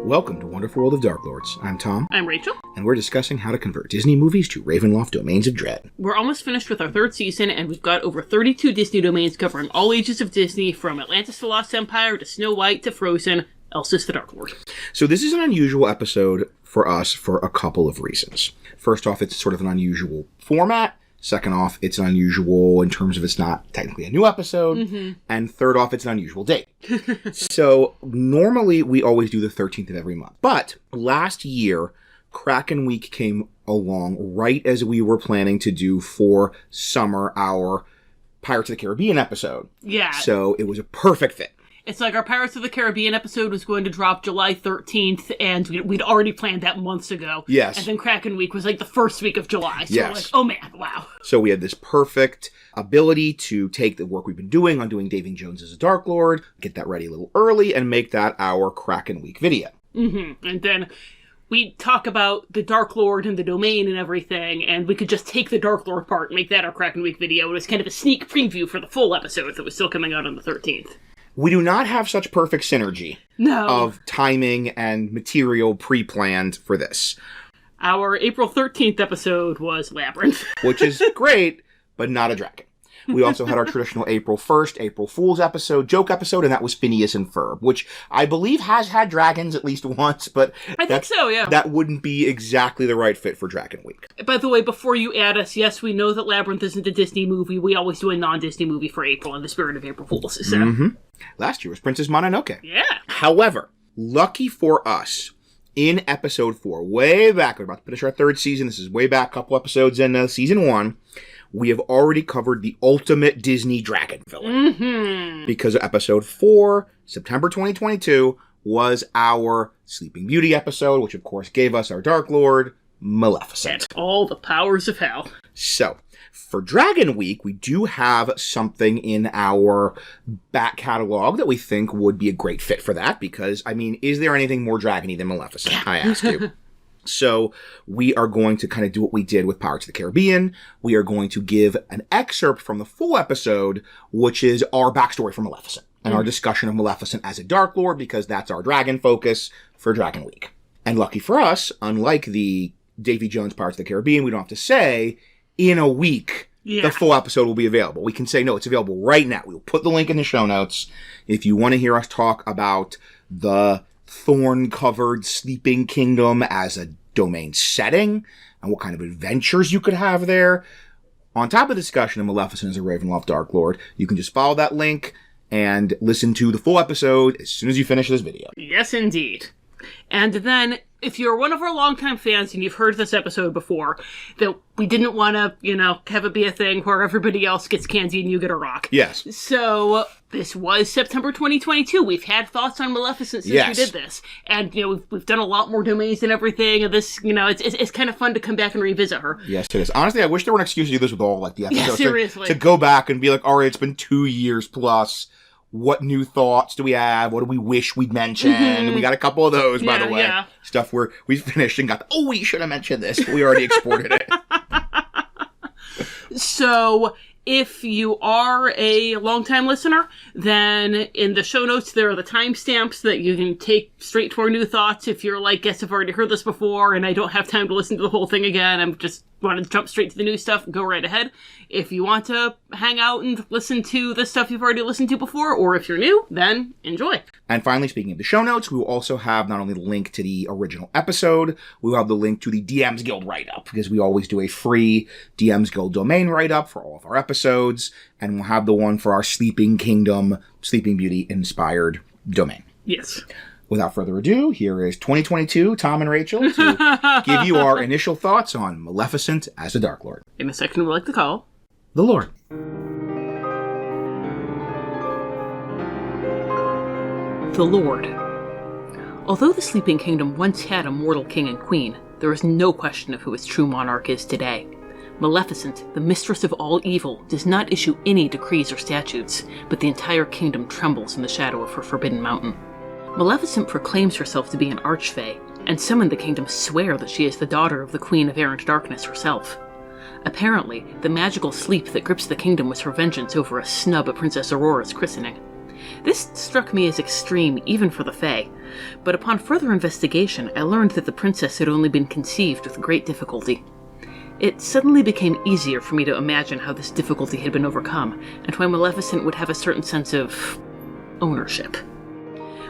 Welcome to Wonderful World of Darklords. I'm Tom. I'm Rachel. And we're discussing how to convert Disney movies to Ravenloft Domains of Dread. We're almost finished with our third season, and we've got over 32 Disney domains covering all ages of Disney, from Atlantis the Lost Empire to Snow White to Frozen, Elsa's the Darklord. So this is an unusual episode for us for a couple of reasons. First off, it's sort of an unusual format. Second off, it's unusual in terms of it's not technically a new episode. Mm-hmm. And third off, it's an unusual date. So normally we always do the 13th of every month. But last year, Kraken Week came along right as we were planning to do for summer our Pirates of the Caribbean episode. Yeah. So it was a perfect fit. It's like our Pirates of the Caribbean episode was going to drop July 13th, and we'd already planned that months ago. Yes. And then Kraken Week was like the first week of July. So yes. We're like, oh man, wow. So we had this perfect ability to take the work we've been doing on doing Davy Jones as a Darklord, get that ready a little early, and make that our Kraken Week video. Mm-hmm. And then we talk about the Darklord and the domain and everything, and we could just take the Darklord part and make that our Kraken Week video. It was kind of a sneak preview for the full episode that was still coming out on the 13th. We do not have such perfect synergy of timing and material pre-planned for this. Our April 13th episode was Labyrinth. Which is great, but not a dragon. We also had our traditional April 1st, April Fool's joke episode, and that was Phineas and Ferb, which I believe has had dragons at least once, but I think so, yeah. That wouldn't be exactly the right fit for Dragon Week. By the way, before you add us, yes, we know that Labyrinth isn't a Disney movie. We always do a non-Disney movie for April in the spirit of April Fools. So. Mm-hmm. Last year was Princess Mononoke. Yeah. However, lucky for us, in episode 4, way back, we're about to finish our third season, this is way back, a couple episodes in season 1, we have already covered the ultimate Disney dragon villain. Mm-hmm. Because episode 4, September 2022, was our Sleeping Beauty episode, which of course gave us our Darklord, Maleficent. And all the powers of hell. So, for Dragon Week, we do have something in our back catalog that we think would be a great fit for that, because, I mean, is there anything more dragony than Maleficent, I ask you? So we are going to kind of do what we did with Pirates of the Caribbean. We are going to give an excerpt from the full episode, which is our backstory for Maleficent and our discussion of Maleficent as a Darklord, because that's our dragon focus for Dragon Week. And lucky for us, unlike the Davy Jones Pirates of the Caribbean, we don't have to say, in a week, the full episode will be available. We can say, no, it's available right now. We'll put the link in the show notes. If you want to hear us talk about the thorn-covered Sleeping Kingdom as a domain setting, and what kind of adventures you could have there, on top of the discussion of Maleficent as a Ravenloft Darklord, you can just follow that link and listen to the full episode as soon as you finish this video. Yes, indeed. And then, if you're one of our longtime fans and you've heard this episode before, that we didn't want to, have it be a thing where everybody else gets candy and you get a rock. Yes. So, this was September 2022. We've had thoughts on Maleficent since we did this. And, we've done a lot more domains and everything. And this, it's kind of fun to come back and revisit her. Yes, it is. Honestly, I wish there were an excuse to do this with all, the episodes. Yeah, seriously. To go back and be like, all right, it's been 2 years plus. What new thoughts do we have? What do we wish we'd mentioned? Mm-hmm. We got a couple of those, by the way. Yeah. Stuff where we finished and got, we should have mentioned this, but we already exported it. So, if you are a longtime listener, then in the show notes there are the timestamps that you can take straight to our new thoughts. If you're like, guess I've already heard this before and I don't have time to listen to the whole thing again, I'm just want to jump straight to the new stuff, go right ahead. If you want to hang out and listen to the stuff you've already listened to before, or if you're new, then enjoy. And finally, speaking of the show notes, we will also have not only the link to the original episode, we will have the link to the DMs Guild write-up, because we always do a free DMs Guild domain write-up for all of our episodes, and we'll have the one for our Sleeping Kingdom, Sleeping Beauty inspired domain. Yes. Without further ado, here is 2022, Tom and Rachel, to give you our initial thoughts on Maleficent as a Darklord. In a section we like to call The Lord. The Lord. Although the Sleeping Kingdom once had a mortal king and queen, there is no question of who its true monarch is today. Maleficent, the mistress of all evil, does not issue any decrees or statutes, but the entire kingdom trembles in the shadow of her forbidden mountain. Maleficent proclaims herself to be an archfey, and some in the kingdom swear that she is the daughter of the Queen of Errant Darkness herself. Apparently, the magical sleep that grips the kingdom was her vengeance over a snub at Princess Aurora's christening. This struck me as extreme even for the Fae, but upon further investigation I learned that the princess had only been conceived with great difficulty. It suddenly became easier for me to imagine how this difficulty had been overcome, and why Maleficent would have a certain sense of ownership.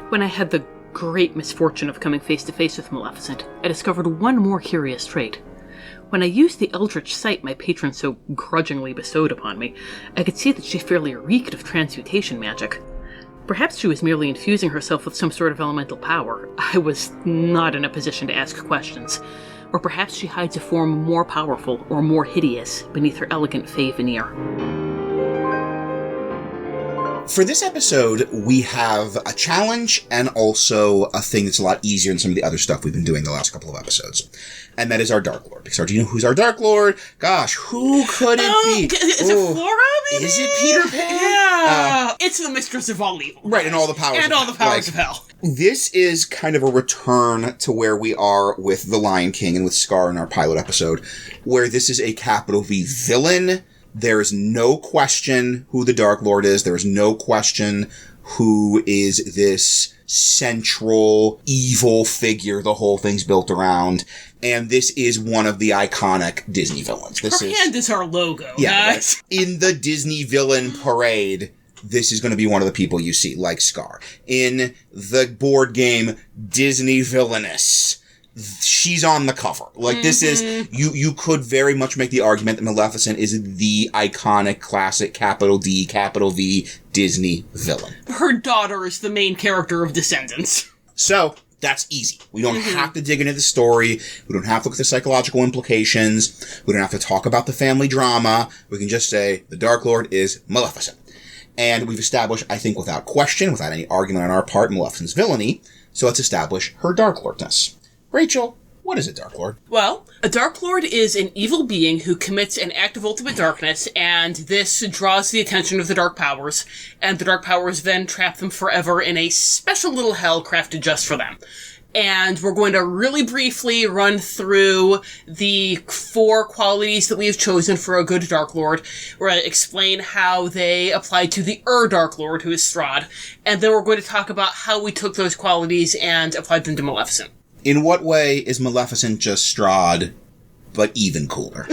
When I had the great misfortune of coming face to face with Maleficent, I discovered one more curious trait. When I used the eldritch sight my patron so grudgingly bestowed upon me, I could see that she fairly reeked of transmutation magic. Perhaps she was merely infusing herself with some sort of elemental power. I was not in a position to ask questions. Or perhaps she hides a form more powerful or more hideous beneath her elegant fey veneer. For this episode, we have a challenge and also a thing that's a lot easier than some of the other stuff we've been doing the last couple of episodes. And that is our Darklord. Because do you know who's our Darklord? Gosh, who could it be? Is it Flora, maybe? Is it Peter Pan? Yeah. It's the mistress of all evil. Right, and all the powers and all the powers of hell. This is kind of a return to where we are with The Lion King and with Scar in our pilot episode, where this is a capital V villain. There is no question who the Darklord is. There is no question who is this central evil figure the whole thing's built around. And this is one of the iconic Disney villains. Her hand is our logo, guys. Right. In the Disney villain parade, this is going to be one of the people you see, like Scar. In the board game Disney Villainous, she's on the cover. Like, this is, you could very much make the argument that Maleficent is the iconic, classic, capital D, capital V, Disney villain. Her daughter is the main character of Descendants. So, that's easy. We don't have to dig into the story. We don't have to look at the psychological implications. We don't have to talk about the family drama. We can just say, the Darklord is Maleficent. And we've established, I think without question, without any argument on our part, Maleficent's villainy. So let's establish her Darklordness. Rachel, what is a Darklord? Well, a Darklord is an evil being who commits an act of ultimate darkness, and this draws the attention of the Dark Powers, and the Dark Powers then trap them forever in a special little hell crafted just for them. And we're going to really briefly run through the 4 qualities that we have chosen for a good Darklord. We're going to explain how they apply to the Darklord, who is Strahd, and then we're going to talk about how we took those qualities and applied them to Maleficent. In what way is Maleficent just Strahd, but even cooler?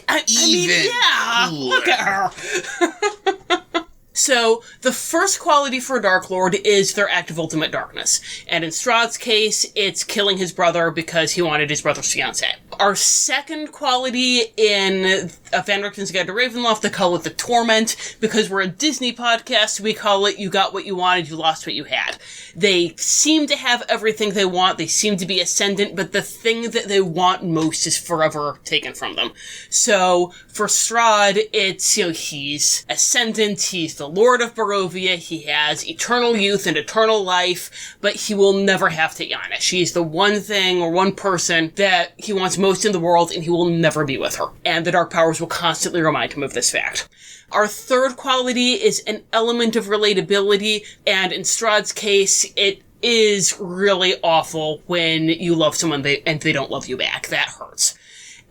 I mean, yeah, cooler. Look at her. So, the first quality for a Darklord is their act of ultimate darkness. And in Strahd's case, it's killing his brother because he wanted his brother's fiancée. Our second quality in Van Richten's Guide to Ravenloft, they call it the Torment. Because we're a Disney podcast, we call it you got what you wanted, you lost what you had. They seem to have everything they want, they seem to be ascendant, but the thing that they want most is forever taken from them. So, for Strahd, it's, he's ascendant, he's the Lord of Barovia, he has eternal youth and eternal life, but he will never have Tatiana. She's the one thing or one person that he wants most in the world, and he will never be with her. And the Dark Powers will constantly remind him of this fact. Our third quality is an element of relatability, and in Strahd's case, it is really awful when you love someone and they don't love you back. That hurts.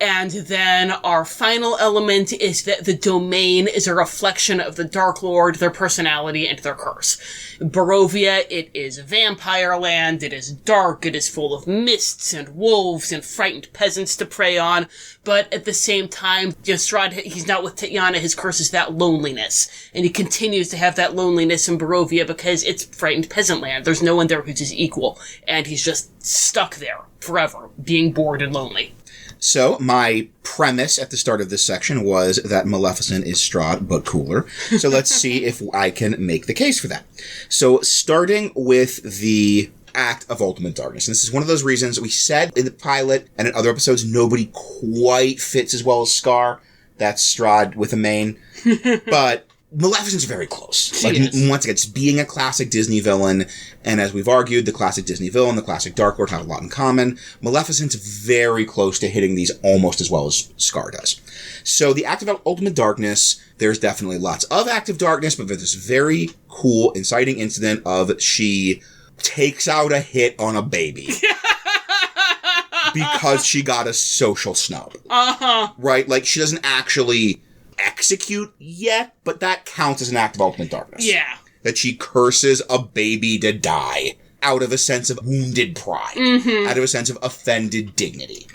And then our final element is that the domain is a reflection of the Darklord, their personality, and their curse. Barovia, it is vampire land, it is dark, it is full of mists and wolves and frightened peasants to prey on, but at the same time, Strahd, he's not with Tatiana, his curse is that loneliness. And he continues to have that loneliness in Barovia because it's frightened peasant land. There's no one there who's his equal, and he's just stuck there forever, being bored and lonely. So, my premise at the start of this section was that Maleficent is Strahd, but cooler. So let's see if I can make the case for that. So, starting with the act of ultimate darkness. And this is one of those reasons we said in the pilot and in other episodes, nobody quite fits as well as Scar. That's Strahd with a mane. But Maleficent's very close. Once again, it's being a classic Disney villain, and as we've argued, the classic Disney villain, the classic Darklord have a lot in common. Maleficent's very close to hitting these almost as well as Scar does. So the act of ultimate darkness, there's definitely lots of active darkness, but there's this very cool, inciting incident of she takes out a hit on a baby. Because she got a social snub. Right? Like, she doesn't actually execute yet, but that counts as an act of ultimate darkness. Yeah. that she curses a baby to die out of a sense of wounded pride, out of a sense of offended dignity.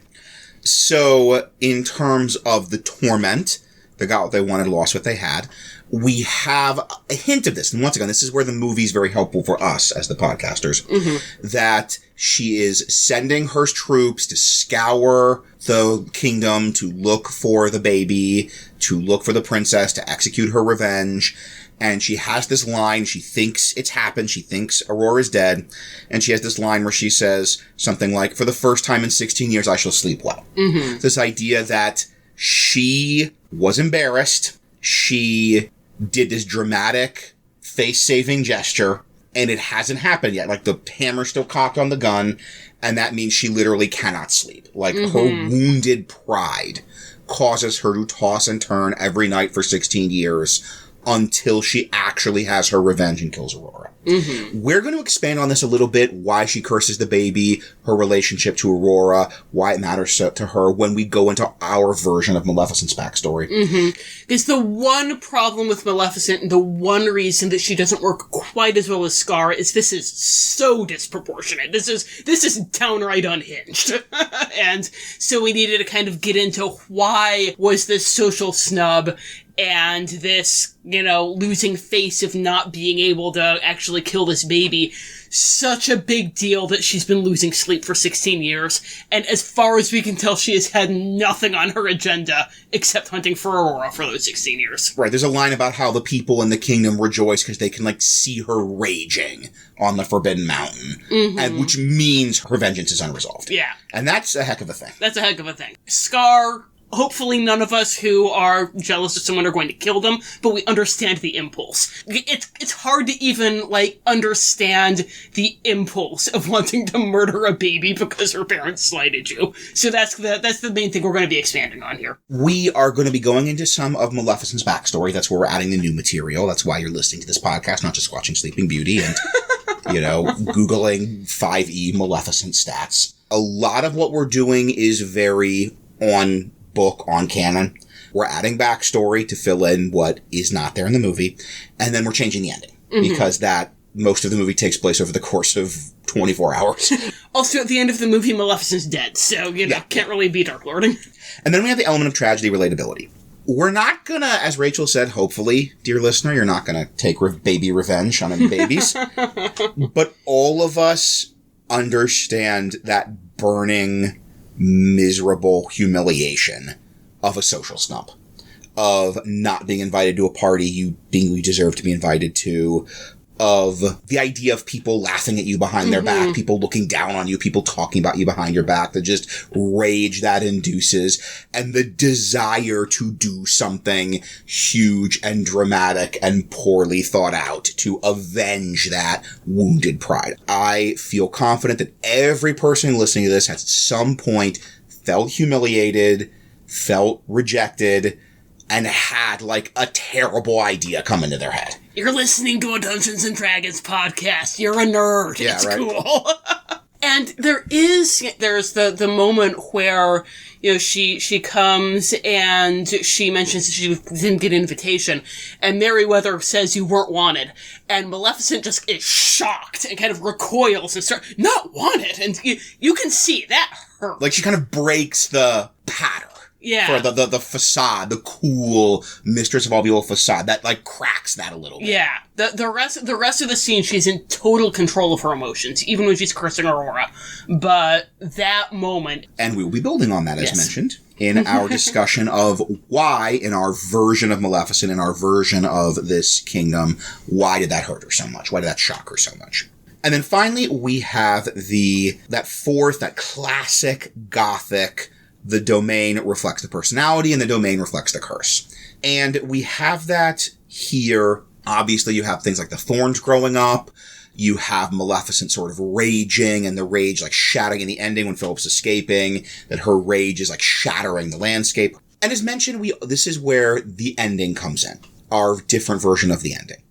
So, in terms of the torment, they got what they wanted, lost what they had, we have a hint of this. And once again, this is where the movie's very helpful for us as the podcasters, that she is sending her troops to scour the kingdom, to look for the baby, to look for the princess, to execute her revenge. And she has this line, she thinks it's happened, she thinks Aurora's dead, and she has this line where she says something like, "For the first time in 16 years, I shall sleep well." This idea that she was embarrassed, she did this dramatic face-saving gesture, and it hasn't happened yet. Like, the hammer's still cocked on the gun, and that means she literally cannot sleep. Like, her wounded pride causes her to toss and turn every night for 16 years until she actually has her revenge and kills Aurora. We're going to expand on this a little bit, why she curses the baby, her relationship to Aurora, why it matters to her when we go into our version of Maleficent's backstory. Because the one problem with Maleficent, and the one reason that she doesn't work quite as well as Scar, is this is so disproportionate. This is downright unhinged. And so we needed to kind of get into why was this social snub and this, losing face of not being able to actually kill this baby such a big deal that she's been losing sleep for 16 years. And as far as we can tell, she has had nothing on her agenda except hunting for Aurora for those 16 years. Right. There's a line about how the people in the kingdom rejoice because they can, see her raging on the Forbidden Mountain. And which means her vengeance is unresolved. Yeah. And that's a heck of a thing. That's a heck of a thing. Scar, hopefully none of us who are jealous of someone are going to kill them, but we understand the impulse. It's hard to even, understand the impulse of wanting to murder a baby because her parents slighted you. So that's the main thing we're going to be expanding on here. We are going to be going into some of Maleficent's backstory. That's where we're adding the new material. That's why you're listening to this podcast, not just watching Sleeping Beauty and, Googling 5e Maleficent stats. A lot of what we're doing is very on book, on canon. We're adding backstory to fill in what is not there in the movie, and then we're changing the ending because most of the movie takes place over the course of 24 hours. Also, at the end of the movie, Maleficent's dead, so, can't really be Darklording. And then we have the element of tragedy relatability. We're not gonna, as Rachel said, hopefully, dear listener, you're not gonna take baby revenge on any babies. But all of us understand that burning, miserable humiliation of a social snub, of not being invited to a party you deserve to be invited to, of the idea of people laughing at you behind their back, people looking down on you, people talking about you behind your back, the just rage that induces, and the desire to do something huge and dramatic and poorly thought out to avenge that wounded pride. I feel confident that every person listening to this has at some point felt humiliated, felt rejected, and had a terrible idea come into their head. You're listening to a Dungeons & Dragons podcast. You're a nerd. Yeah, it's right. Cool. And there's the moment where, she comes and she mentions that she didn't get an invitation, and Merryweather says you weren't wanted, and Maleficent just is shocked and kind of recoils and starts, not wanted, and you can see that hurt. She kind of breaks the pattern. Yeah. For the facade, the cool Mistress of All Evil facade, that cracks that a little bit. Yeah. The rest of the scene, she's in total control of her emotions, even when she's cursing Aurora. But that moment... And we will be building on that, as mentioned, in our discussion of why, in our version of Maleficent, in our version of this kingdom, why did that hurt her so much? Why did that shock her so much? And then finally, we have that classic Gothic... The domain reflects the personality, and the domain reflects the curse. And we have that here. Obviously, you have things like the thorns growing up. You have Maleficent sort of raging, and the rage shattering in the ending when Philip's escaping, that her rage is shattering the landscape. And as mentioned, this is where the ending comes in. Our different version of the ending.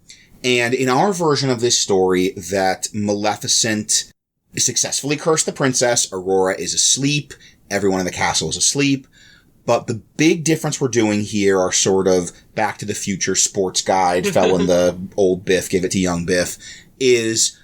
And in our version of this story, that Maleficent successfully cursed the princess, Aurora is asleep, everyone in the castle is asleep. But the big difference we're doing here are sort of Back to the Future sports guide, fell in the old Biff, give it to young Biff, is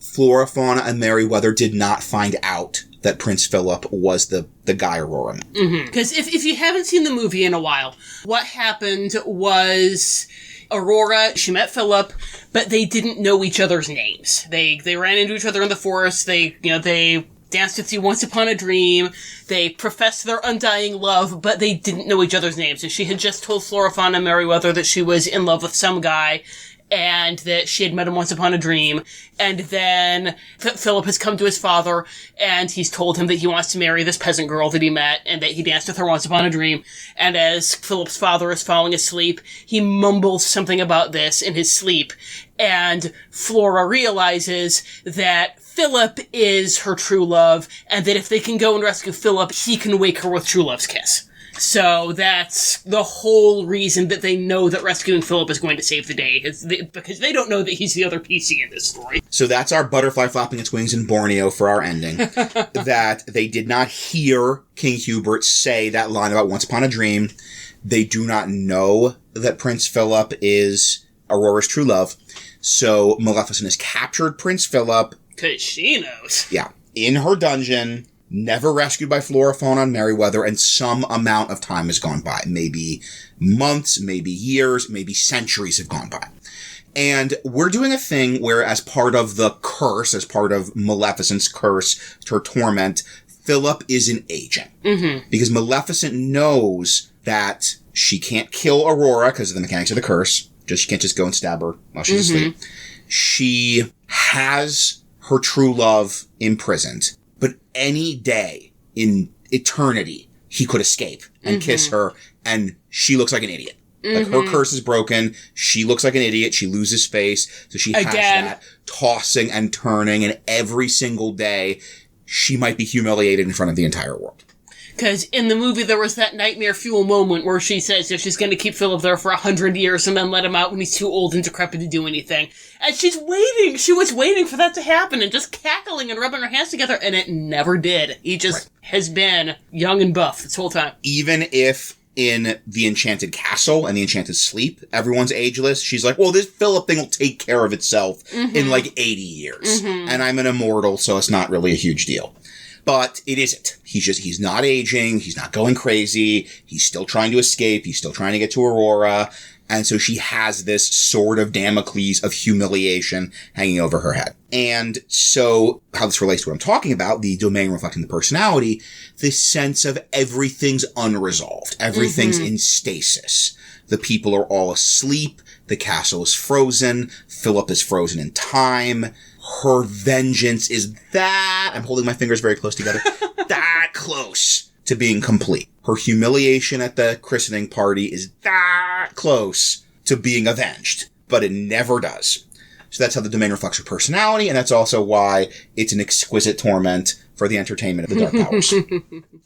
Flora, Fauna, and Merryweather did not find out that Prince Philip was the guy Aurora met. Because if you haven't seen the movie in a while, what happened was Aurora, she met Philip, but they didn't know each other's names. They ran into each other in the forest. They danced with you once upon a dream. They professed their undying love, but they didn't know each other's names. And she had just told Flora, Fauna, and Merryweather that she was in love with some guy, and that she had met him once upon a dream. And then Philip has come to his father, and he's told him that he wants to marry this peasant girl that he met, and that he danced with her once upon a dream. And as Philip's father is falling asleep, he mumbles something about this in his sleep. And Flora realizes that Philip is her true love, and that if they can go and rescue Philip, he can wake her with true love's kiss. So that's the whole reason that they know that rescuing Philip is going to save the day, because they don't know that he's the other PC in this story. So that's our butterfly flapping its wings in Borneo for our ending. That they did not hear King Hubert say that line about Once Upon a Dream. They do not know that Prince Philip is Aurora's true love. So Maleficent has captured Prince Philip. Because she knows. Yeah. In her dungeon, never rescued by Flora, Fauna, and Merryweather, and some amount of time has gone by. Maybe months, maybe years, maybe centuries have gone by. And we're doing a thing where, as part of the curse, as part of Maleficent's curse, her torment, Philip is an agent. Because Maleficent knows that she can't kill Aurora because of the mechanics of the curse. She can't just go and stab her while she's asleep. She has her true love imprisoned. But any day in eternity, he could escape and kiss her, and she looks like an idiot. Like, her curse is broken. She looks like an idiot. She loses face. So she has that tossing and turning, and every single day, she might be humiliated in front of the entire world. Because in the movie, there was that nightmare fuel moment where she says if she's going to keep Philip there for 100 years and then let him out when he's too old and decrepit to do anything. And she's waiting. She was waiting for that to happen and just cackling and rubbing her hands together, and it never did. He just has been young and buff this whole time. Even if in the Enchanted Castle and the Enchanted Sleep, everyone's ageless, she's like, well, this Philip thing will take care of itself in like 80 years. And I'm an immortal, so it's not really a huge deal. But it isn't. He's not aging. He's not going crazy. He's still trying to escape. He's still trying to get to Aurora. And so she has this sword of Damocles of humiliation hanging over her head. And so how this relates to what I'm talking about, the domain reflecting the personality, this sense of everything's unresolved. Everything's in stasis. The people are all asleep. The castle is frozen. Philip is frozen in time. Her vengeance is that, I'm holding my fingers very close together, that close to being complete. Her humiliation at the christening party is that close to being avenged, but it never does. So that's how the domain reflects her personality, and that's also why it's an exquisite torment for the entertainment of the Dark Powers.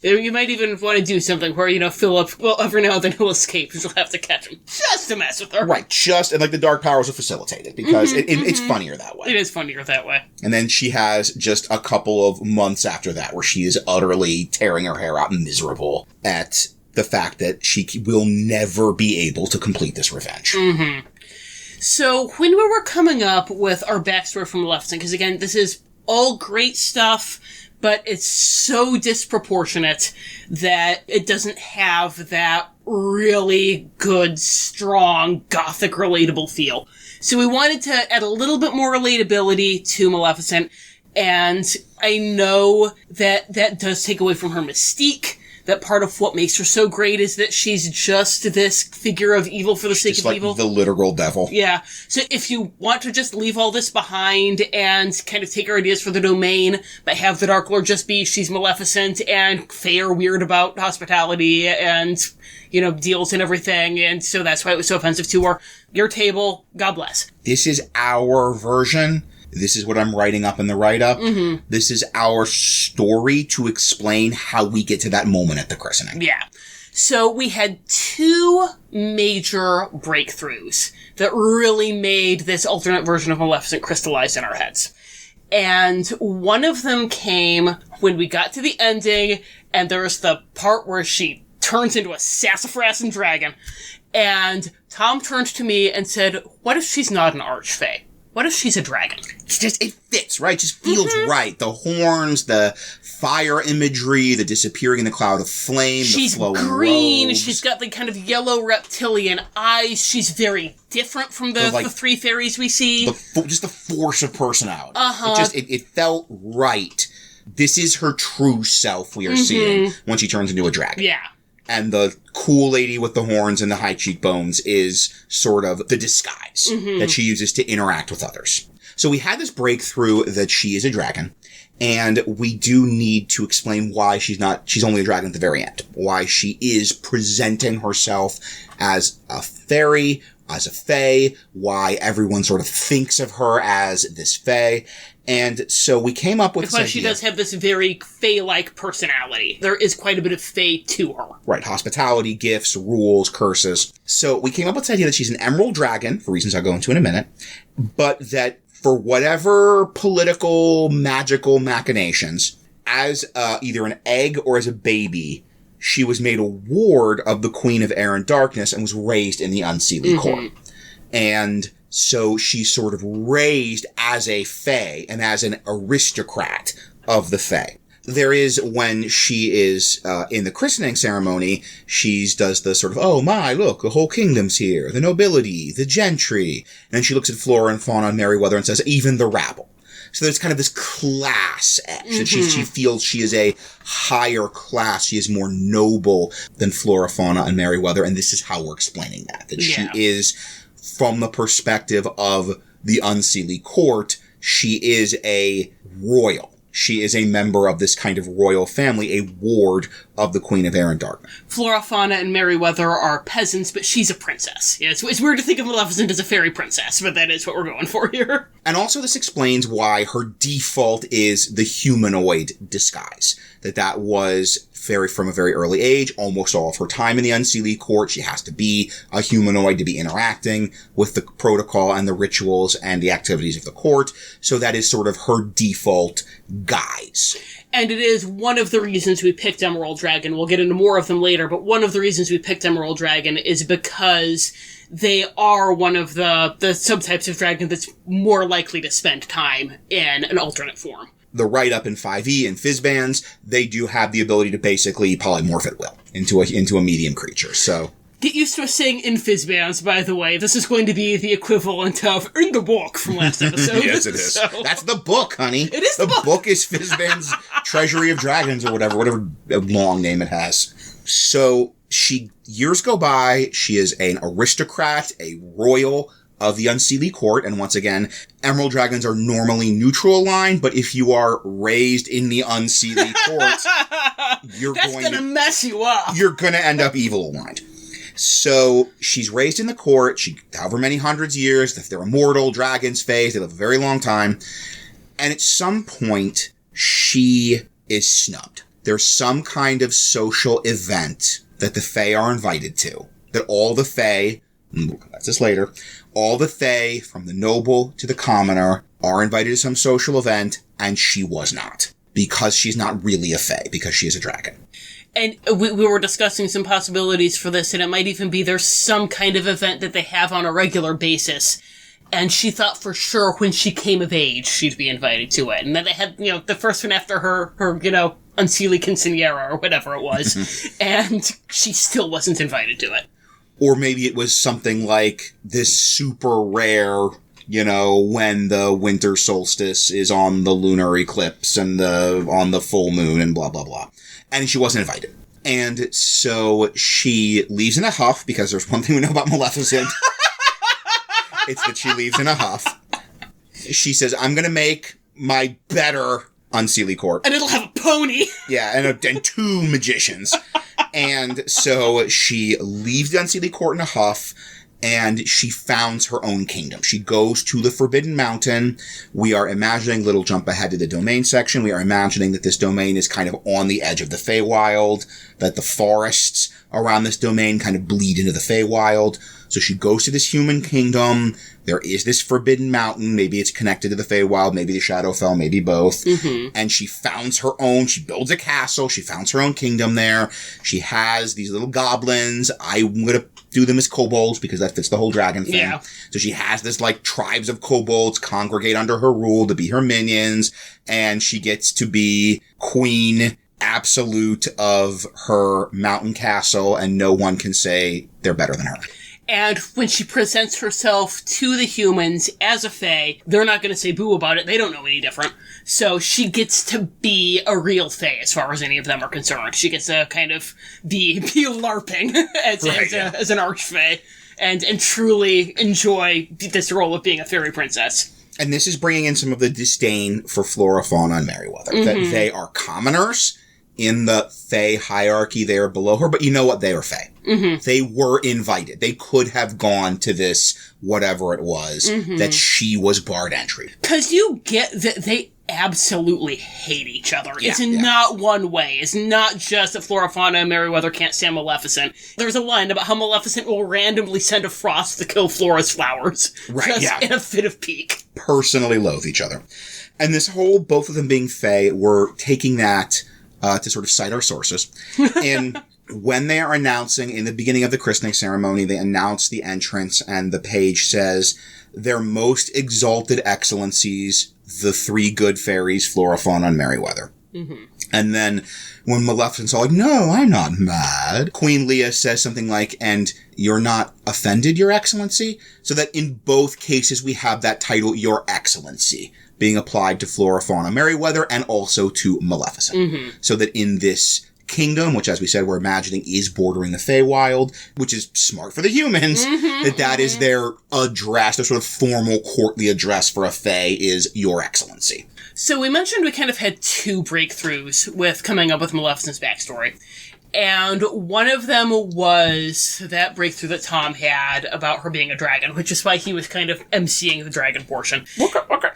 You might even want to do something where, Philip, well, every now and then he'll escape, and you'll have to catch him just to mess with her. Right, and like the Dark Powers will facilitate it, because it's funnier that way. It is funnier that way. And then she has just a couple of months after that where she is utterly tearing her hair out, miserable at the fact that she will never be able to complete this revenge. So when we were coming up with our backstory from Maleficent, because again, this is all great stuff, but it's so disproportionate that it doesn't have that really good, strong, gothic, relatable feel. So we wanted to add a little bit more relatability to Maleficent, and I know that that does take away from her mystique. That part of what makes her so great is that she's just this figure of evil for the sake of evil. The literal devil. Yeah. So if you want to just leave all this behind and kind of take her ideas for the domain, but have the Darklord just be she's Maleficent and Fae are weird about hospitality and, deals and everything, and so that's why it was so offensive to her. Your table, God bless. This is our version. This is what I'm writing up in the write-up. This is our story to explain how we get to that moment at the christening. Yeah. So we had two major breakthroughs that really made this alternate version of Maleficent crystallize in our heads. And one of them came when we got to the ending, and there was the part where she turns into a sassafras dragon. And Tom turned to me and said, what if she's not an archfey? What if she's a dragon? It fits, right? It just feels right. The horns, the fire imagery, the disappearing in the cloud of flame, she's the flowing green. robes. She's got the kind of yellow reptilian eyes. She's very different from the three fairies we see. Just the force of personality. It felt right. This is her true self we are seeing when she turns into a dragon. Yeah. And the cool lady with the horns and the high cheekbones is sort of the disguise that she uses to interact with others. So we had this breakthrough that she is a dragon, and we do need to explain why she's only a dragon at the very end. Why she is presenting herself as a fairy, as a fae, why everyone sort of thinks of her as this fae. And so we came up with this idea. She does have this very fae-like personality. There is quite a bit of fae to her. Right. Hospitality, gifts, rules, curses. So we came up with this idea that she's an emerald dragon, for reasons I'll go into in a minute, but that for whatever political, magical machinations, as either an egg or as a baby, she was made a ward of the Queen of Air and Darkness and was raised in the Unseelie Court. And so she's sort of raised as a fae and as an aristocrat of the fae. There is, when she is in the christening ceremony, she does the sort of, oh my, look, the whole kingdom's here, the nobility, the gentry. And then she looks at Flora and Fauna and Merryweather and says, even the rabble. So there's kind of this class edge that she feels she is a higher class. She is more noble than Flora, Fauna, and Merryweather. And this is how we're explaining that. That she is, from the perspective of the Unseelie Court, she is a royal. She is a member of this kind of royal family, a ward of the Queen of Air and Darkness. Flora, Fauna, and Merryweather are peasants, but she's a princess. Yeah, it's weird to think of Maleficent as a fairy princess, but that is what we're going for here. And also this explains why her default is the humanoid disguise. That was from a very early age, almost all of her time in the Unseelie Court. She has to be a humanoid to be interacting with the protocol and the rituals and the activities of the court. So that is sort of her default guise. And it is one of the reasons we picked Emerald Dragon. We'll get into more of them later, but one of the reasons we picked Emerald Dragon is because they are one of the subtypes of dragon that's more likely to spend time in an alternate form. The write-up in 5e and Fizzbands, they do have the ability to basically polymorph at will into a medium creature, so... Get used to us saying in Fizzbands, by the way. This is going to be the equivalent of in the book from last episode. Yes, it is. So. That's the book, honey. It is the book. The book is Fizzbands' Treasury of Dragons or whatever long name it has. So, years go by, she is an aristocrat, a royal of the Unseelie Court, and once again, Emerald Dragons are normally neutral aligned, but if you are raised in the Unseelie Court, That's gonna mess you up. You're gonna end up evil aligned. So, she's raised in the court, however many hundreds of years, if they're immortal, dragons, fae, they live a very long time, and at some point, she is snubbed. There's some kind of social event that the fae are invited to, that all the fae, we'll come back to this later, all the fae, from the noble to the commoner, are invited to some social event, and she was not. Because she's not really a fae, because she is a dragon. And we were discussing some possibilities for this, and it might even be there's some kind of event that they have on a regular basis, and she thought for sure when she came of age she'd be invited to it. And then they had, the first one after her Unseelie Quinceañera or whatever it was, and she still wasn't invited to it. Or maybe it was something like this super rare, when the winter solstice is on the lunar eclipse and on the full moon and blah, blah, blah. And she wasn't invited. And so she leaves in a huff, because there's one thing we know about Maleficent. It's that she leaves in a huff. She says, I'm going to make my better Unseelie Court. And it'll have a pony. Yeah, and two magicians. And so she leaves the Unseelie Court in a huff, and she founds her own kingdom. She goes to the Forbidden Mountain. We are imagining, little jump ahead to the domain section, we are imagining that this domain is kind of on the edge of the Feywild, that the forests around this domain kind of bleed into the Feywild. So she goes to this human kingdom. There is this forbidden mountain. Maybe it's connected to the Feywild, maybe the Shadowfell, maybe both. And she founds her own. She builds a castle. She founds her own kingdom there. She has these little goblins. I'm going to do them as kobolds because that fits the whole dragon thing. Yeah. So she has this like tribes of kobolds congregate under her rule to be her minions. And she gets to be queen absolute of her mountain castle, and no one can say they're better than her. And when she presents herself to the humans as a fae, they're not going to say boo about it. They don't know any different. So she gets to be a real fae as far as any of them are concerned. She gets to kind of be LARPing as an archfey and truly enjoy this role of being a fairy princess. And this is bringing in some of the disdain for flora, fauna, and Merryweather. That they are commoners. In the Fae hierarchy, they are below her, but you know what? They are Fae. They were invited. They could have gone to this, whatever it was, that she was barred entry. Because you get that they absolutely hate each other. It's not one way. It's not just that Flora, Fauna, and Merryweather can't stand Maleficent. There's a line about how Maleficent will randomly send a frost to kill Flora's flowers. In a fit of pique. Personally loathe each other. And this whole, both of them being Fae, we're taking that to sort of cite our sources. And when they are announcing, in the beginning of the christening ceremony, they announce the entrance, and the page says, their most exalted excellencies, the three good fairies, Flora, Fauna, and Merryweather. And then when Maleficent's all like, no, I'm not mad, Queen Leah says something like, and you're not offended, Your Excellency? So that in both cases we have that title, Your Excellency, being applied to Flora, Fauna, Merryweather, and also to Maleficent. So that in this kingdom, which, as we said, we're imagining is bordering the Feywild, which is smart for the humans, that is their address, their sort of formal courtly address for a Fey is Your Excellency. So we mentioned we kind of had two breakthroughs with coming up with Maleficent's backstory. And one of them was that breakthrough that Tom had about her being a dragon, which is why he was kind of emceeing the dragon portion. Okay.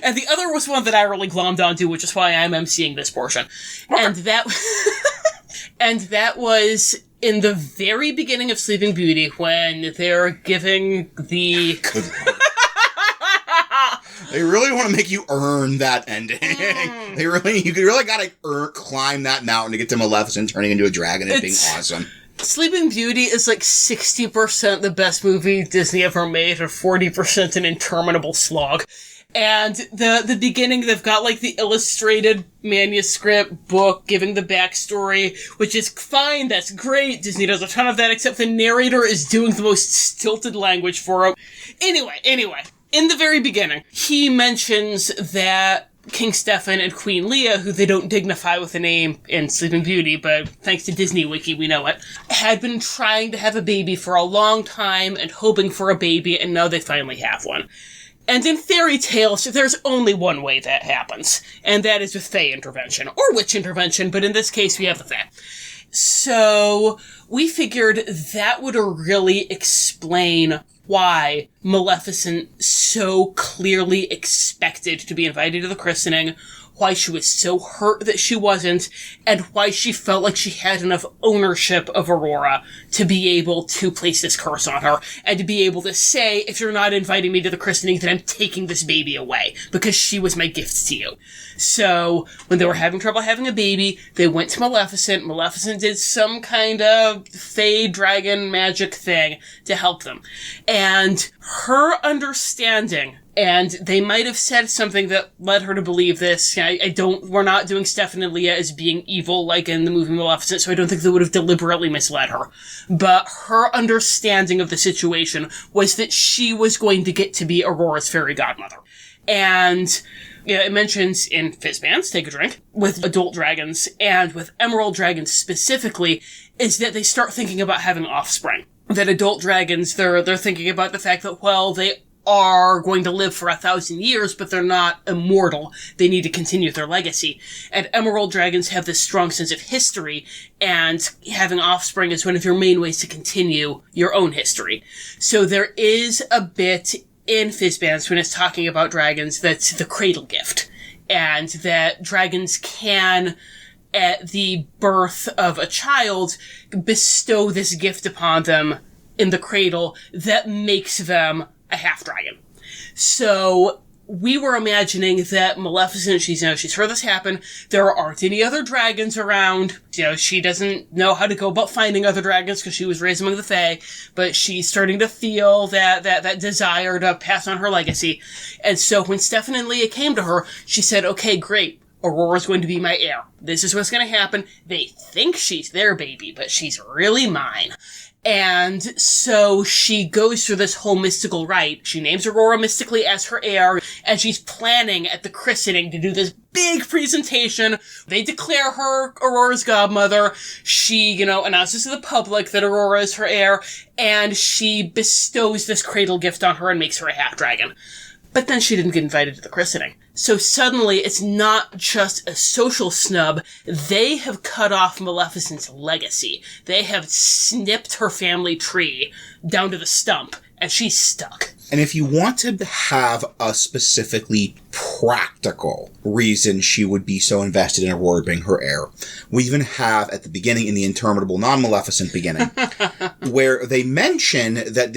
And the other was one that I really glommed onto, which is why I'm emceeing this portion. And that was in the very beginning of Sleeping Beauty when they're giving the... They really want to make you earn that ending. You really gotta climb that mountain to get to Maleficent turning into a dragon and being awesome. Sleeping Beauty is like 60% the best movie Disney ever made, or 40% an interminable slog. And the beginning, they've got like the illustrated manuscript book giving the backstory, which is fine, that's great. Disney does a ton of that, except the narrator is doing the most stilted language for him. Anyway. In the very beginning, he mentions that King Stefan and Queen Leah, who they don't dignify with a name in Sleeping Beauty, but thanks to Disney Wiki, we know it, had been trying to have a baby for a long time and hoping for a baby, and now they finally have one. And in fairy tales, there's only one way that happens, and that is with Fae intervention, or witch intervention, but in this case, we have the Fae. So, we figured that would really explain why Maleficent so clearly expected to be invited to the christening, why she was so hurt that she wasn't, and why she felt like she had enough ownership of Aurora to be able to place this curse on her, and to be able to say, if you're not inviting me to the christening, then I'm taking this baby away, because she was my gift to you. So, when they were having trouble having a baby, they went to Maleficent. Maleficent did some kind of fey dragon magic thing to help them. And her understanding, and they might have said something that led her to believe this. We're not doing Stefan and Leah as being evil like in the movie Maleficent, so I don't think they would have deliberately misled her. But her understanding of the situation was that she was going to get to be Aurora's fairy godmother. And it mentions in Fizzbands, Take a Drink, with adult dragons, and with emerald dragons specifically, is that they start thinking about having offspring. That adult dragons, they're thinking about the fact that, well, they are going to live for 1,000 years, but they're not immortal. They need to continue their legacy. And emerald dragons have this strong sense of history, and having offspring is one of your main ways to continue your own history. So there is a bit in Fizzbands when it's talking about dragons that's the cradle gift, and that dragons can, at the birth of a child, bestow this gift upon them in the cradle that makes them a half-dragon. So we were imagining that Maleficent, she's heard this happen. There aren't any other dragons around. She doesn't know how to go about finding other dragons because she was raised among the Fae, but she's starting to feel that desire to pass on her legacy. And so when Stefan and Leah came to her, she said, okay, great. Aurora's going to be my heir. This is what's going to happen. They think she's their baby, but she's really mine. And so she goes through this whole mystical rite. She names Aurora mystically as her heir, and she's planning at the christening to do this big presentation. They declare her Aurora's godmother. She, announces to the public that Aurora is her heir, and she bestows this cradle gift on her and makes her a half-dragon. But then she didn't get invited to the christening. So suddenly, it's not just a social snub. They have cut off Maleficent's legacy. They have snipped her family tree down to the stump, and she's stuck. And if you want to have a specifically practical reason she would be so invested in Aurora being her heir, we even have at the beginning, in the interminable non-Maleficent beginning, where they mention that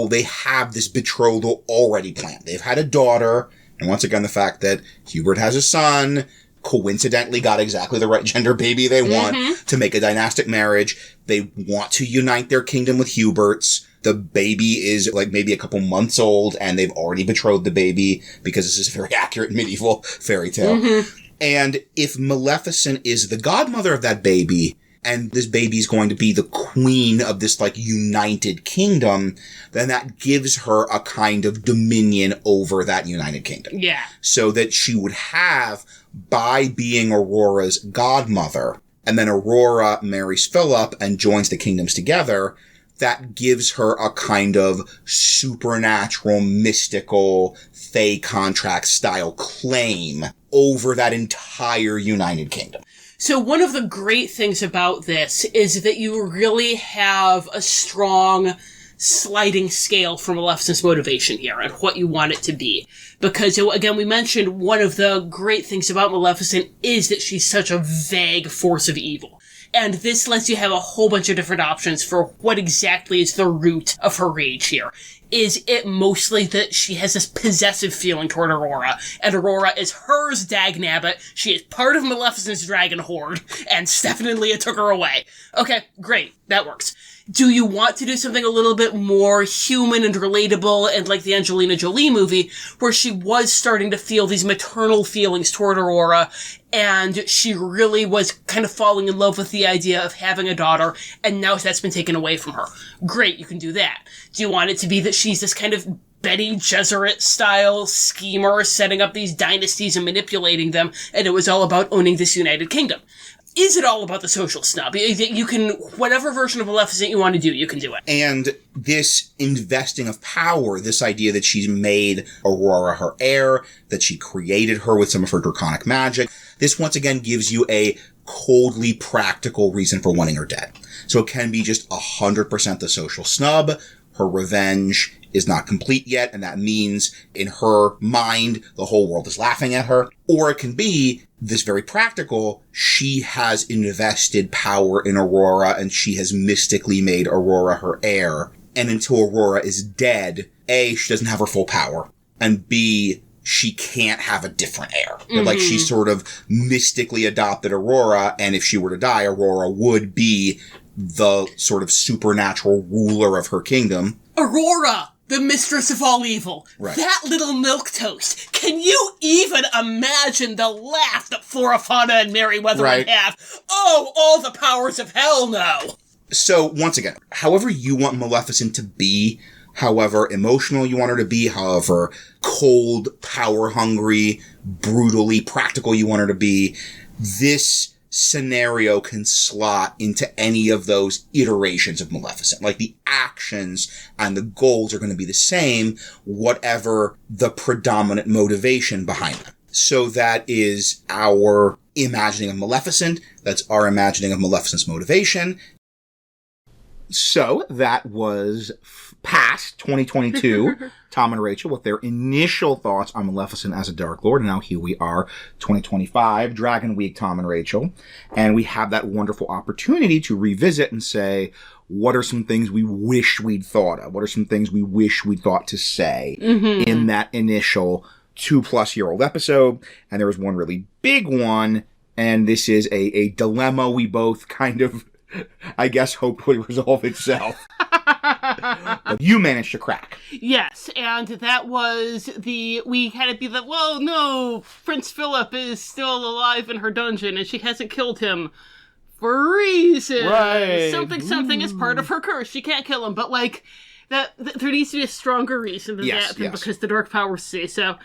they have this betrothal already planned. They've had a daughter, and once again, the fact that Hubert has a son, coincidentally got exactly the right gender baby they want to make a dynastic marriage. They want to unite their kingdom with Hubert's. The baby is maybe a couple months old, and they've already betrothed the baby because this is a very accurate medieval fairy tale. And if Maleficent is the godmother of that baby, and this baby is going to be the queen of this united kingdom, then that gives her a kind of dominion over that united kingdom. Yeah. So that she would have, by being Aurora's godmother, and then Aurora marries Philip and joins the kingdoms together, that gives her a kind of supernatural, mystical, Fey contract style claim over that entire United Kingdom. So one of the great things about this is that you really have a strong sliding scale for Maleficent's motivation here and what you want it to be. Because, again, we mentioned one of the great things about Maleficent is that she's such a vague force of evil. And this lets you have a whole bunch of different options for what exactly is the root of her rage here. Is it mostly that she has this possessive feeling toward Aurora, and Aurora is hers, dagnabbit, she is part of Maleficent's dragon horde, and Stefan and Leah took her away. Okay, great, that works. Do you want to do something a little bit more human and relatable, and like the Angelina Jolie movie, where she was starting to feel these maternal feelings toward Aurora, and she really was kind of falling in love with the idea of having a daughter, and now that's been taken away from her? Great, you can do that. Do you want it to be that she's this kind of Bene Gesserit style schemer setting up these dynasties and manipulating them, and it was all about owning this United Kingdom? Is it all about the social snub? You can, whatever version of Maleficent you want to do, you can do it. And this investing of power, this idea that she's made Aurora her heir, that she created her with some of her draconic magic, this once again gives you a coldly practical reason for wanting her dead. So it can be just 100% the social snub. Her revenge is not complete yet, and that means in her mind, the whole world is laughing at her. Or it can be this very practical, she has invested power in Aurora and she has mystically made Aurora her heir. And until Aurora is dead, A, she doesn't have her full power, and B, she can't have a different heir. Like, she sort of mystically adopted Aurora, and if she were to die, Aurora would be the sort of supernatural ruler of her kingdom. Aurora! The mistress of all evil. Right. That little milquetoast. Can you even imagine the laugh that Florafana and Merryweather would have? Oh, all the powers of hell, no. So, once again, however you want Maleficent to be, however emotional you want her to be, however cold, power-hungry, brutally practical you want her to be, this scenario can slot into any of those iterations of Maleficent. Like, the actions and the goals are going to be the same, whatever the predominant motivation behind them. So that is our imagining of Maleficent. That's our imagining of Maleficent's motivation. So that was past 2022, Tom and Rachel with their initial thoughts on Maleficent as a Darklord. And now here we are, 2025, Dragon Week, Tom and Rachel. And we have that wonderful opportunity to revisit and say, what are some things we wish we'd thought of? What are some things we wish we'd thought to say in that initial 2+-year-old episode? And there was one really big one, and this is a dilemma we both kind of, I guess, hoped would resolve itself. But you managed to crack. Yes, and that was we had to be well, no, Prince Philip is still alive in her dungeon, and she hasn't killed him for a reason. Right. Something is part of her curse. She can't kill him, but, like, that there needs to be a stronger reason than that, because the dark powers say so.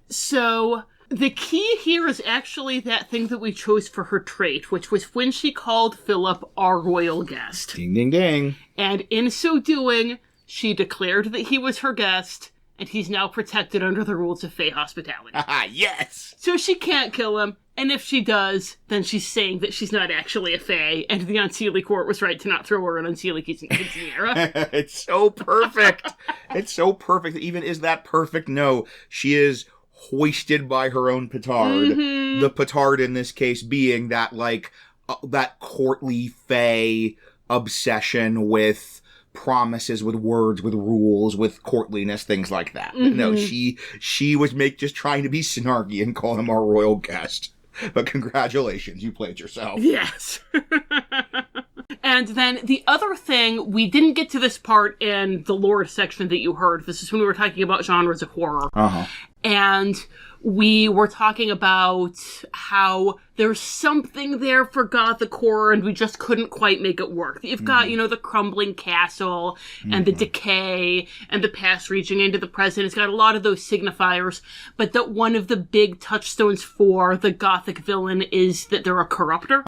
So, the key here is actually that thing that we chose for her trait, which was when she called Philip our royal guest. Ding, ding, ding. And in so doing, she declared that he was her guest, and he's now protected under the rules of Fey hospitality. Yes! So she can't kill him, and if she does, then she's saying that she's not actually a Fey, and the Unseelie Court was right to not throw her an Unseelie quinceanera. It's so perfect. It's so perfect. Even is that perfect? No, she is hoisted by her own petard. The petard in this case being that, like, that courtly Fey obsession with promises, with words, with rules, with courtliness, things like that. No, she was just trying to be snarky and call him our royal guest. But congratulations, you played yourself. Yes. And then the other thing, we didn't get to this part in the lore section that you heard. This is when we were talking about genres of horror. And we were talking about how there's something there for gothic horror and we just couldn't quite make it work. You've got, the crumbling castle and the decay and the past reaching into the present. It's got a lot of those signifiers, but that one of the big touchstones for the gothic villain is that they're a corruptor.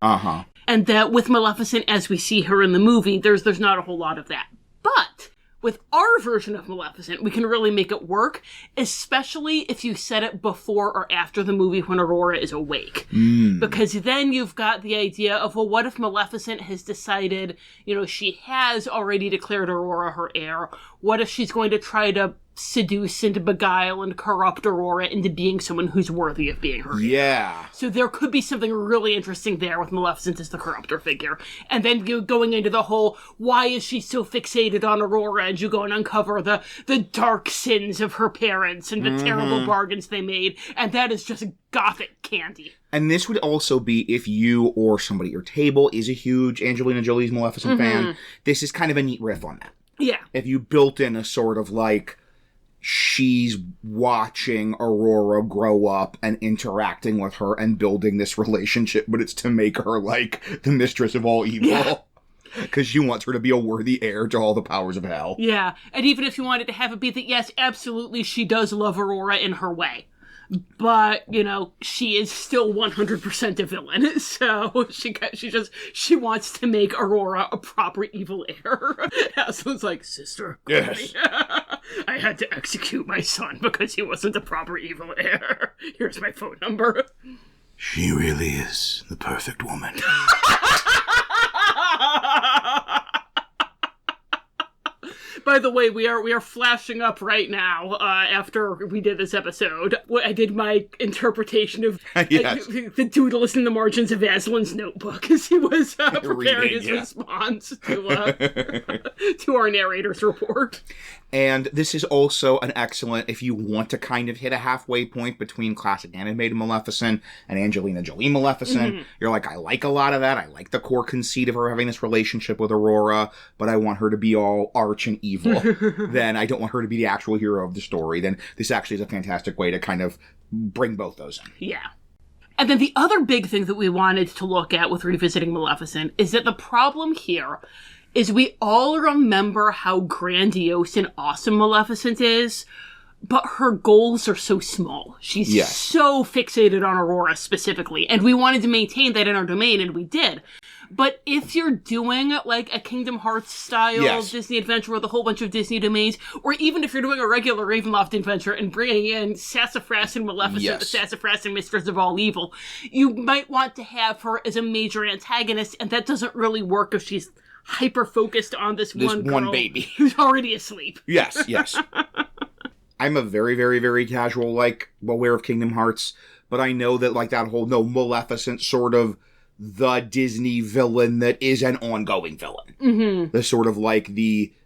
And that with Maleficent, as we see her in the movie, there's not a whole lot of that. But with our version of Maleficent, we can really make it work, especially if you set it before or after the movie when Aurora is awake. Because then you've got the idea of, well, what if Maleficent has decided, she has already declared Aurora her heir? What if she's going to try to seduce and beguile and corrupt Aurora into being someone who's worthy of being her heir? Yeah. So there could be something really interesting there with Maleficent as the corruptor figure. And then going into the whole, why is she so fixated on Aurora? And you go and uncover the dark sins of her parents and the terrible bargains they made. And that is just gothic candy. And this would also be if you or somebody at your table is a huge Angelina Jolie's Maleficent fan. This is kind of a neat riff on that. Yeah. If you built in a sort of like, she's watching Aurora grow up and interacting with her and building this relationship, but it's to make her like the mistress of all evil. Yeah. Because she wants her to be a worthy heir to all the powers of hell. Yeah. And even if you wanted to have it be that, yes, absolutely, she does love Aurora in her way. But, she is still 100% a villain. So she wants to make Aurora a proper evil heir. Aslan's like, sister, yes. I had to execute my son because he wasn't a proper evil heir. Here's my phone number. She really is the perfect woman. By the way, we are flashing up right now after we did this episode. I did my interpretation of yes. The doodles in the margins of Aslan's notebook as he was preparing his response to our narrator's report. And this is also an excellent, if you want to kind of hit a halfway point between classic animated Maleficent and Angelina Jolie Maleficent. You're like, I like a lot of that. I like the core conceit of her having this relationship with Aurora, but I want her to be all arch and evil. Then I don't want her to be the actual hero of the story. Then this actually is a fantastic way to kind of bring both those in. Yeah. And then the other big thing that we wanted to look at with revisiting Maleficent is that the problem here is we all remember how grandiose and awesome Maleficent is, but her goals are so small. She's so fixated on Aurora specifically, and we wanted to maintain that in our domain, and we did. But if you're doing, like, a Kingdom Hearts-style Disney adventure with a whole bunch of Disney domains, or even if you're doing a regular Ravenloft adventure and bringing in Sassafras and Maleficent, the Sassafras and Mistress of All Evil, you might want to have her as a major antagonist, and that doesn't really work if she's hyper-focused on this one girl baby who's already asleep. Yes. I'm a very, very, very casual, aware of Kingdom Hearts, but I know that, that whole, Maleficent sort of the Disney villain that is an ongoing villain. Mm-hmm. The sort of like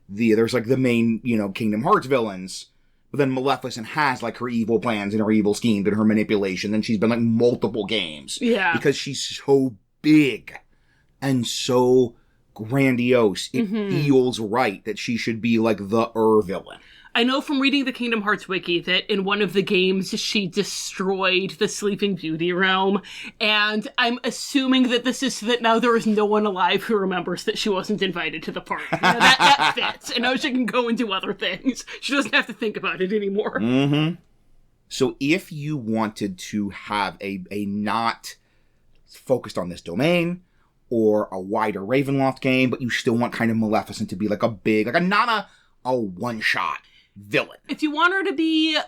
there's like the main, Kingdom Hearts villains, but then Maleficent has like her evil plans and her evil schemes and her manipulation, and she's been like multiple games. Yeah. Because she's so big and so grandiose. It feels right that she should be like the villain. I know from reading the Kingdom Hearts wiki that in one of the games she destroyed the Sleeping Beauty realm, and I'm assuming that this is so that now there is no one alive who remembers that she wasn't invited to the party. That fits, and now she can go and do other things. She doesn't have to think about it anymore. Mm-hmm. So if you wanted to have a not focused on this domain, or a wider Ravenloft game, but you still want kind of Maleficent to be like not a one-shot villain. If you want her to be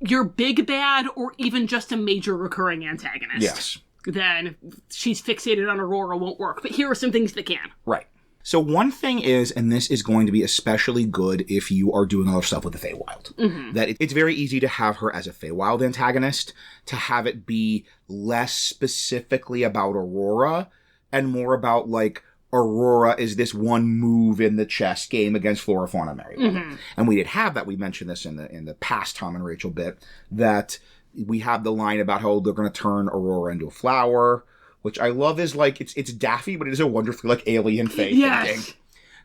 your big bad or even just a major recurring antagonist, yes, then she's fixated on Aurora won't work. But here are some things that can. Right. So one thing is, and this is going to be especially good if you are doing other stuff with the Feywild, that it's very easy to have her as a Feywild antagonist, to have it be less specifically about Aurora and more about like, Aurora is this one move in the chess game against Flora, Fauna, Merryweather. And we did have that. We mentioned this in the past Tom and Rachel bit, that we have the line about how they're going to turn Aurora into a flower, which I love is like, it's daffy, but it is a wonderfully like alien fae thinking.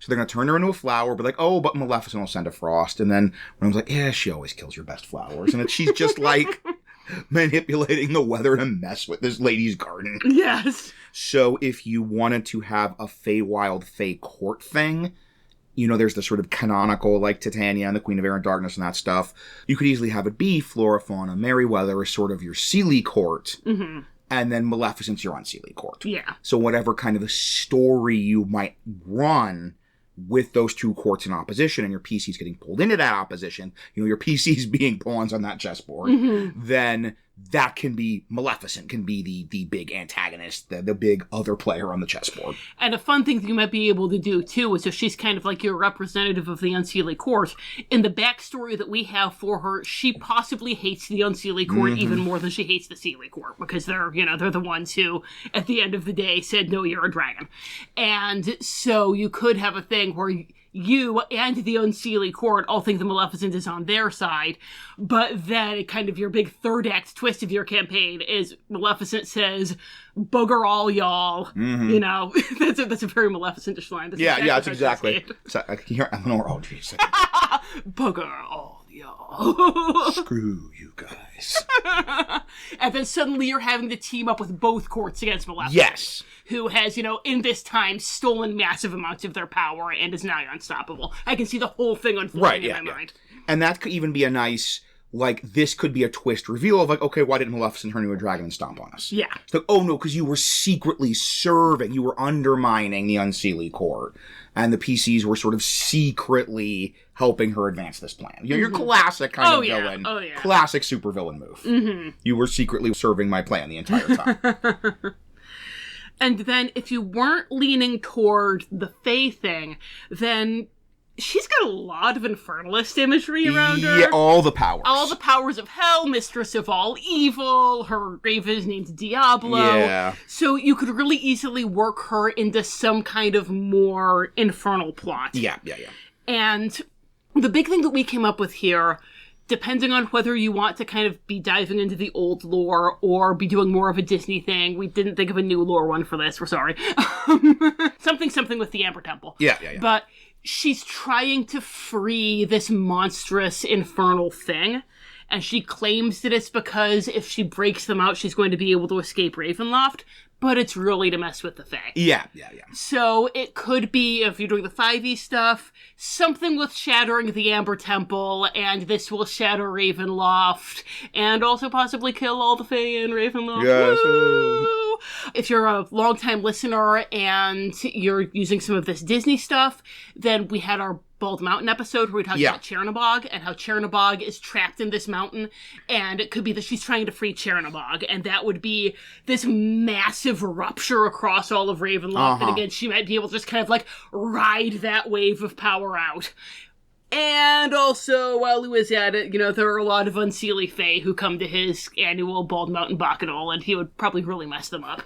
So they're going to turn her into a flower, but like, oh, but Maleficent will send a frost. And then when I was like, yeah, she always kills your best flowers. And she's just like manipulating the weather to mess with this lady's garden. Yes. So if you wanted to have a Feywild Fey court thing, there's the sort of canonical, like Titania and the Queen of Air and Darkness and that stuff. You could easily have it be Flora, Fauna, Merryweather is sort of your Seelie court. And then Maleficent's your Unseelie court. Yeah. So whatever kind of a story you might run with those two courts in opposition and your PCs getting pulled into that opposition, your PCs being pawns on that chessboard, then that can be, Maleficent can be the big antagonist, the big other player on the chessboard. And a fun thing that you might be able to do, too, is if she's kind of like your representative of the Unseelie court, in the backstory that we have for her, she possibly hates the Unseelie court even more than she hates the Seelie court, because they're the ones who, at the end of the day, said, no, you're a dragon. And so you could have a thing where you and the Unseelie court all think the Maleficent is on their side, but then kind of your big third act twist of your campaign is Maleficent says, bugger all y'all. That's a very Maleficent-ish line. That's exactly. So I can hear Eleanor, oh geez. Bugger all y'all. Screw you guys. And then suddenly you're having to team up with both courts against Maleficent. Yes. Who has, in this time, stolen massive amounts of their power and is now unstoppable. I can see the whole thing unfolding in my mind. And that could even be a nice, like, this could be a twist reveal of, like, okay, why didn't Maleficent turn into a dragon and stomp on us? Yeah. It's like, oh no, because you were secretly serving, you were undermining the Unseelie court, and the PCs were sort of secretly helping her advance this plan. Your classic kind of villain. Oh, yeah. Classic supervillain move. You were secretly serving my plan the entire time. And then, if you weren't leaning toward the Fae thing, then she's got a lot of Infernalist imagery around her. Yeah, all the powers. All the powers of hell, mistress of all evil, her raven is named Diablo. Yeah. So you could really easily work her into some kind of more infernal plot. Yeah. And the big thing that we came up with here, depending on whether you want to kind of be diving into the old lore or be doing more of a Disney thing, we didn't think of a new lore one for this, we're sorry. Something with the Amber Temple. Yeah. But she's trying to free this monstrous infernal thing, and she claims that it's because if she breaks them out, she's going to be able to escape Ravenloft, but it's really to mess with the Fae. Yeah. So it could be, if you're doing the 5e stuff, something with shattering the Amber Temple, and this will shatter Ravenloft, and also possibly kill all the Fae in Ravenloft. Yes. Woo! If you're a longtime listener and you're using some of this Disney stuff, then we had our Bald Mountain episode where we talked about Chernabog and how Chernabog is trapped in this mountain, and it could be that she's trying to free Chernabog, and that would be this massive rupture across all of Ravenloft, and again, she might be able to just kind of like ride that wave of power out. And And also, while he was at it, there are a lot of unseelie fae who come to his annual Bald Mountain Bacchanal, and he would probably really mess them up.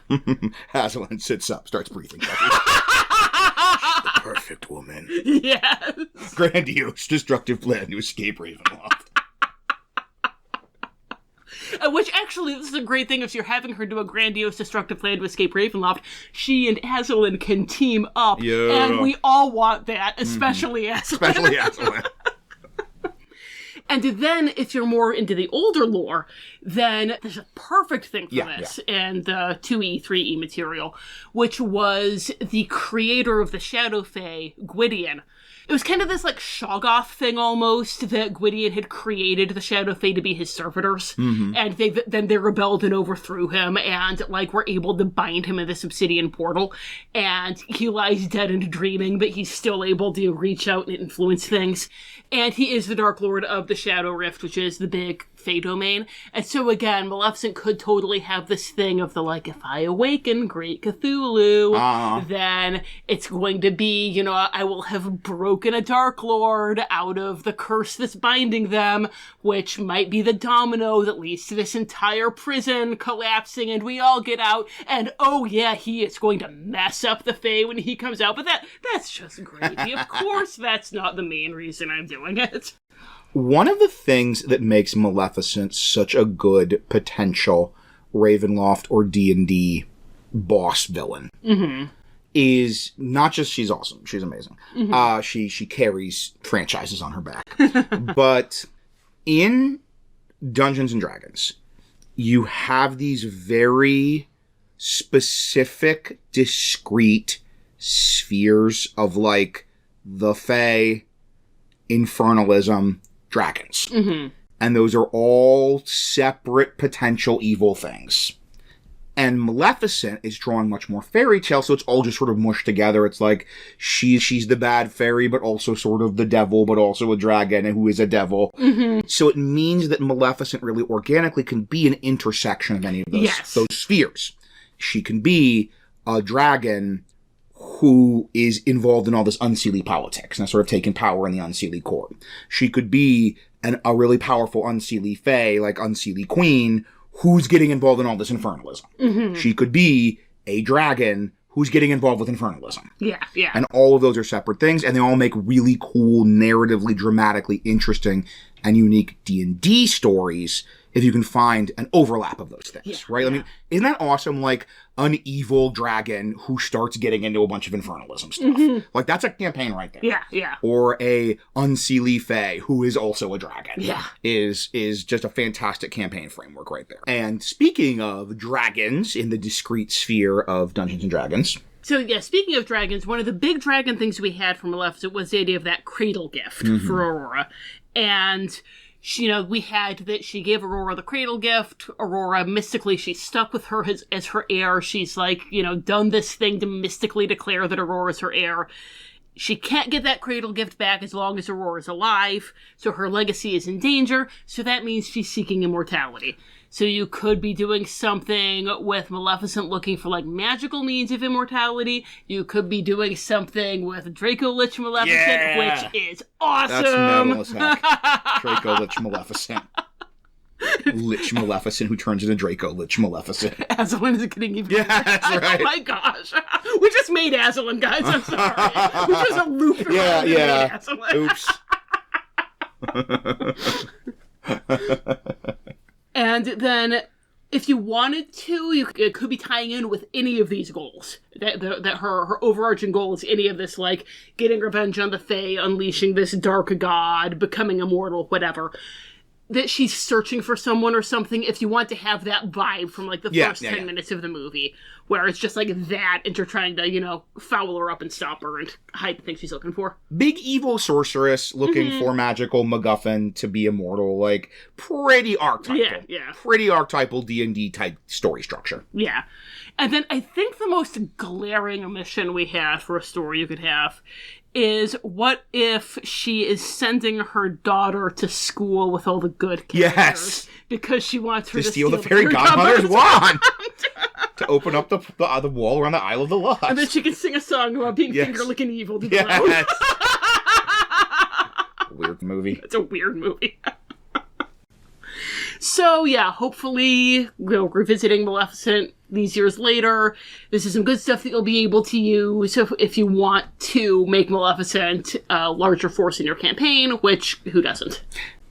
Aslan sits up, starts breathing. She's the perfect woman. Yes. Grandiose, destructive plan to escape Ravenloft. Which, actually, this is a great thing if you're having her do a grandiose, destructive plan to escape Ravenloft. She and Aslan can team up, and we all want that, especially Aslan. Especially Aslan. And then, if you're more into the older lore, then there's a perfect thing for this in the 2E, 3E material, which was the creator of the Shadow Fae, Gwydion. It was kind of this, Shoggoth thing, almost, that Gwydion had created the Shadow Fae to be his servitors, and then they rebelled and overthrew him, and, were able to bind him in this obsidian portal, and he lies dead and dreaming, but he's still able to reach out and influence things, and he is the Darklord of the Shadow Rift, which is the big Fae domain, and so, again, Maleficent could totally have this thing of the, if I awaken Great Cthulhu, then it's going to be, I will have broken a Darklord out of the curse that's binding them, which might be the domino that leads to this entire prison collapsing, and we all get out, and oh yeah, he is going to mess up the Fae when he comes out, but that's just gravy. Of course that's not the main reason I'm doing it. One of the things that makes Maleficent such a good potential Ravenloft or D&D boss villain is not just she's awesome, she's amazing. She carries franchises on her back. But in Dungeons and Dragons, you have these very specific, discrete spheres of the Fae, Infernalism, dragons. And those are all separate potential evil things. And Maleficent is drawing much more fairy tale, so it's all just sort of mushed together. It's she's the bad fairy, but also sort of the devil, but also a dragon who is a devil. So it means that Maleficent really organically can be an intersection of any of those spheres. She can be a dragon who is involved in all this unseelie politics and sort of taking power in the unseelie court. She could be a really powerful unseelie fae, like unseelie queen, who's getting involved in all this infernalism. She could be a dragon who's getting involved with infernalism. Yeah. And all of those are separate things, and they all make really cool, narratively, dramatically interesting, and unique D&D stories if you can find an overlap of those things, right? I mean, isn't that awesome? An evil dragon who starts getting into a bunch of infernalism stuff. That's a campaign right there. Yeah. Or a unseelie fae who is also a dragon. Yeah. Is just a fantastic campaign framework right there. And speaking of dragons in the discrete sphere of Dungeons and Dragons. So, speaking of dragons, one of the big dragon things we had from Maleficent was the idea of that cradle gift for Aurora. And we had that she gave Aurora the cradle gift. Aurora, mystically, she's stuck with her as her heir. She's done this thing to mystically declare that Aurora's her heir. She can't get that cradle gift back as long as Aurora's alive, so her legacy is in danger, so that means she's seeking immortality. So you could be doing something with Maleficent looking for, magical means of immortality. You could be doing something with Draco Lich Maleficent, which is awesome! That's metal as heck. Draco Lich Maleficent. Lich Maleficent who turns into Draco Lich Maleficent. Aslan is getting even better. That's right. Oh my gosh. We just made Aslan, guys. I'm sorry. We just a loop around Aslan. Oops. And then, if you wanted to, it could be tying in with any of these goals. That her overarching goal is any of this, getting revenge on the Fae, unleashing this dark god, becoming immortal, whatever. That she's searching for someone or something, if you want to have that vibe from, the first 10 minutes of the movie, where it's just that, and you're trying to, foul her up and stop her and hide the thing she's looking for. Big evil sorceress looking for magical MacGuffin to be immortal, pretty archetypal. Yeah. Pretty archetypal D&D type story structure. Yeah. And then I think the most glaring omission we have for a story you could have is, what if she is sending her daughter to school with all the good characters? Yes! Because she wants her to steal the fairy godmother's wand! To open up the wall around the Isle of the Lost. And then she can sing a song about being finger-licking evil to the weird movie. It's a weird movie. So, yeah, hopefully we're revisiting Maleficent these years later. This is some good stuff that you'll be able to use if you want to make Maleficent a larger force in your campaign, which, who doesn't?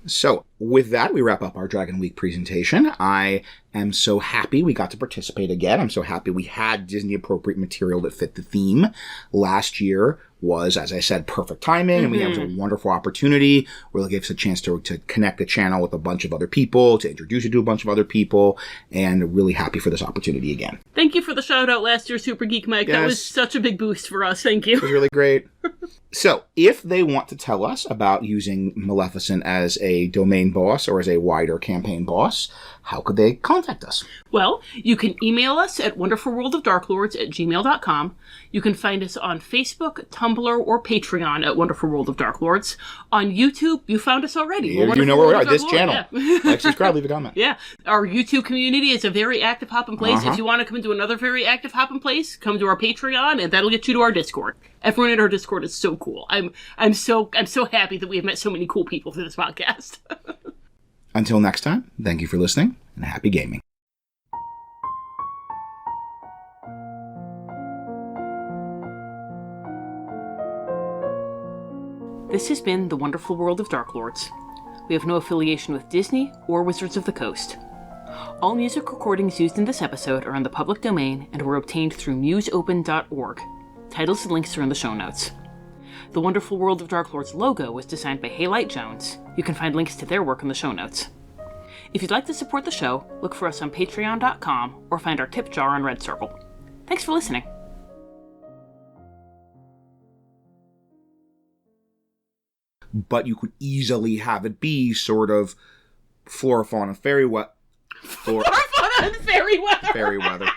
So, with that, we wrap up our Dragon Week presentation. I am so happy we got to participate again. I'm so happy we had Disney-appropriate material that fit the theme. Last year was, as I said, perfect timing, and it was a wonderful opportunity. Really gave us a chance to connect the channel with a bunch of other people, to introduce you to a bunch of other people, and really happy for this opportunity again. Thank you for the shout-out last year, Super Geek Mike. That was such a big boost for us. Thank you. It was really great. So, if they want to tell us about using Maleficent as a domain boss or as a wider campaign boss, how could they contact us? Well, you can email us at wonderfulworldofdarklords@gmail.com. You can find us on Facebook, Tumblr, or Patreon at Wonderful World of Darklords. On YouTube, you found us already. You know where we are, this channel. Yeah. Like, subscribe, leave a comment. Yeah. Our YouTube community is a very active hopping place. If you want to come into another very active hopping place, come to our Patreon, and that'll get you to our Discord. Everyone in our Discord is so cool. I'm so happy that we have met so many cool people through this podcast. Until next time, thank you for listening, and happy gaming. This has been The Wonderful World of Darklords. We have no affiliation with Disney or Wizards of the Coast. All music recordings used in this episode are in the public domain and were obtained through museopen.org. Titles and links are in the show notes. The Wonderful World of Darklords logo was designed by Haylight Jones. You can find links to their work in the show notes. If you'd like to support the show, look for us on patreon.com or find our tip jar on Red Circle. Thanks for listening. But you could easily have it be sort of flora, fauna, fairy weather. Flora, fauna, and fairy weather. Fairy weather.